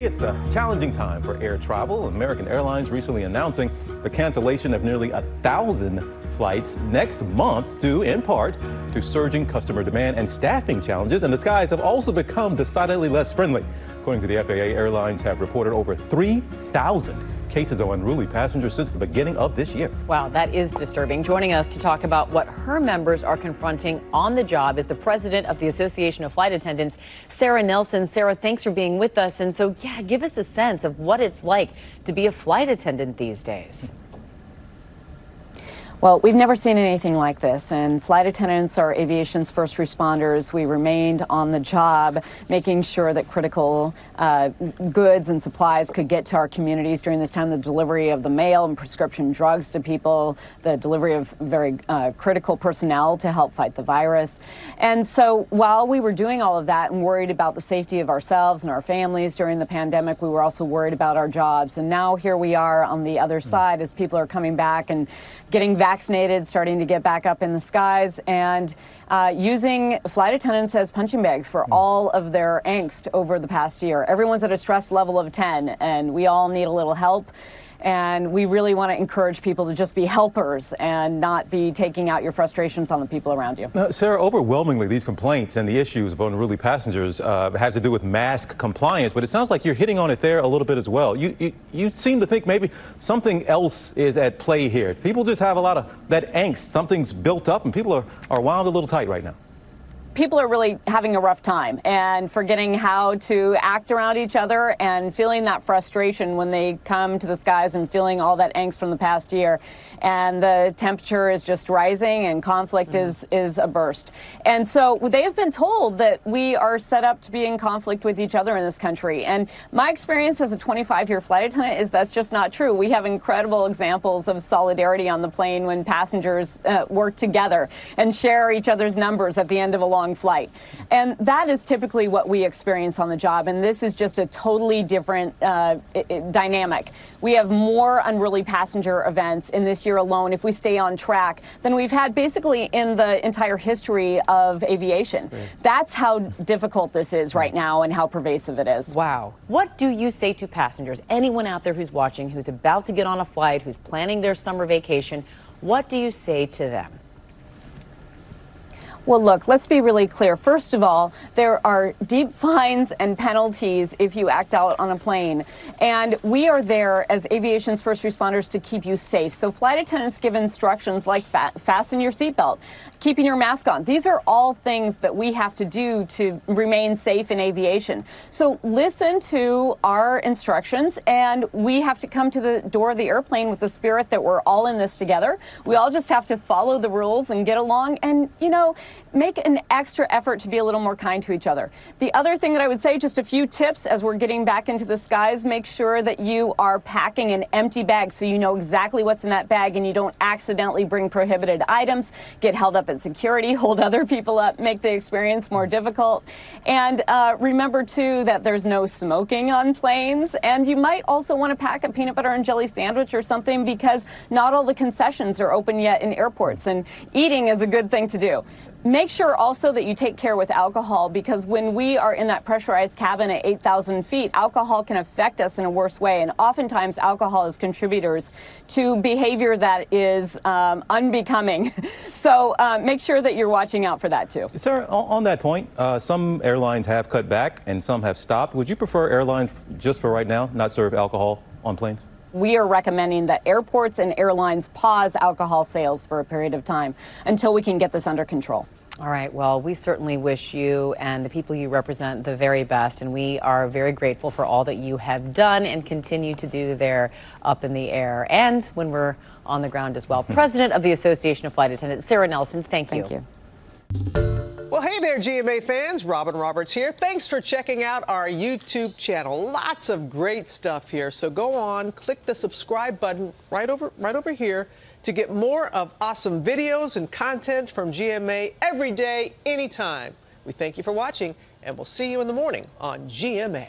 It's a challenging time for air travel. American Airlines recently announcing the cancellation of nearly 1,000 flights next month due in part to surging customer demand and staffing challenges. And the skies have also become decidedly less friendly. According to the FAA, airlines have reported over 3,000 cases of unruly passengers since the beginning of this year. Wow, that is disturbing. Joining us to talk about what her members are confronting on the job is the president of the Association of Flight Attendants, Sara Nelson. Sara, thanks for being with us. And so, give us a sense of what it's like to be a flight attendant these days. Well, we've never seen anything like this, and flight attendants are aviation's first responders. We remained on the job, making sure that critical goods and supplies could get to our communities during this time, the delivery of the mail and prescription drugs to people, the delivery of very critical personnel to help fight the virus. And so while we were doing all of that and worried about the safety of ourselves and our families during the pandemic, we were also worried about our jobs. And now here we are on the other side as people are coming back and getting vaccinated, starting to get back up in the skies, and using flight attendants as punching bags for all of their angst over the past year. Everyone's at a stress level of 10, and we all need a little help. And we really want to encourage people to just be helpers and not be taking out your frustrations on the people around you. Now, Sara, overwhelmingly, these complaints and the issues of unruly passengers have to do with mask compliance, but it sounds like you're hitting on it there a little bit as well. You seem to think maybe something else is at play here. People just have a lot of that angst. Something's built up, and people are wound a little tight right now. People are really having a rough time and forgetting how to act around each other and feeling that frustration when they come to the skies and feeling all that angst from the past year. And the temperature is just rising and conflict is a burst. And so they have been told that we are set up to be in conflict with each other in this country. And my experience as a 25-year flight attendant is that's just not true. We have incredible examples of solidarity on the plane when passengers work together and share each other's numbers at the end of a long flight. And that is typically what we experience on the job. And this is just a totally different dynamic. We have more unruly passenger events in this year alone, if we stay on track, than we've had basically in the entire history of aviation. That's how difficult this is right now and how pervasive it is. Wow. What do you say to passengers, anyone out there who's watching, who's about to get on a flight, who's planning their summer vacation? What do you say to them? Well, look, let's be really clear. First of all, there are deep fines and penalties if you act out on a plane. And we are there as aviation's first responders to keep you safe. So flight attendants give instructions like fasten your seatbelt, keeping your mask on. These are all things that we have to do to remain safe in aviation. So listen to our instructions, and we have to come to the door of the airplane with the spirit that we're all in this together. We all just have to follow the rules and get along and, make an extra effort to be a little more kind to each other. The other thing that I would say, just a few tips as we're getting back into the skies, make sure that you are packing an empty bag so you know exactly what's in that bag and you don't accidentally bring prohibited items, get held up at security, hold other people up, make the experience more difficult. And remember, too, that there's no smoking on planes. And you might also want to pack a peanut butter and jelly sandwich or something because not all the concessions are open yet in airports, and eating is a good thing to do. Make sure also that you take care with alcohol, because when we are in that pressurized cabin at 8,000 feet, alcohol can affect us in a worse way. And oftentimes alcohol is contributors to behavior that is unbecoming. So make sure that you're watching out for that too. Sir, on that point, some airlines have cut back and some have stopped. Would you prefer airlines just for right now not serve alcohol on planes? We are recommending that airports and airlines pause alcohol sales for a period of time until we can get this under control. All right. Well, we certainly wish you and the people you represent the very best, and we are very grateful for all that you have done and continue to do there up in the air and when we're on the ground as well. President of the Association of Flight Attendants, Sara Nelson, thank you. Thank you. Well, hey there, GMA fans. Robin Roberts here. Thanks for checking out our YouTube channel. Lots of great stuff here. So go on, click the subscribe button right over here to get more of awesome videos and content from GMA every day, anytime. We thank you for watching, and we'll see you in the morning on GMA.